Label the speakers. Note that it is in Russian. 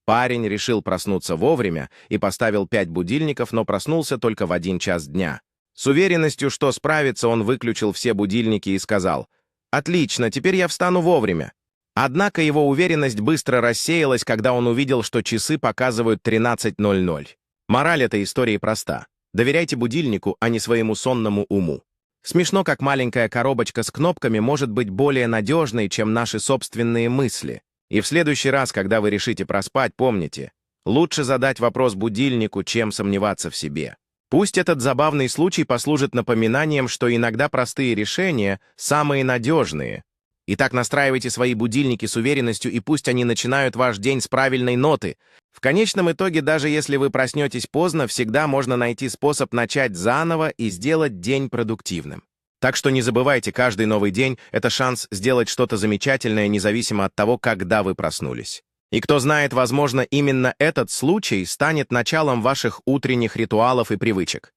Speaker 1: Парень решил проснуться вовремя и поставил 5 будильников, но проснулся только в 1 час дня. С уверенностью, что справится, он выключил все будильники и сказал: «Отлично, теперь я встану вовремя». Однако его уверенность быстро рассеялась, когда он увидел, что часы показывают 13:00. Мораль этой истории проста. Доверяйте будильнику, а не своему сонному уму. Смешно, как маленькая коробочка с кнопками может быть более надежной, чем наши собственные мысли. И в следующий раз, когда вы решите проспать, помните, лучше задать вопрос будильнику, чем сомневаться в себе. Пусть этот забавный случай послужит напоминанием, что иногда простые решения самые надежные. Итак, настраивайте свои будильники с уверенностью, и пусть они начинают ваш день с правильной ноты. В конечном итоге, даже если вы проснетесь поздно, всегда можно найти способ начать заново и сделать день продуктивным. Так что не забывайте, каждый новый день — это шанс сделать что-то замечательное, независимо от того, когда вы проснулись. И кто знает, возможно, именно этот случай станет началом ваших утренних ритуалов и привычек.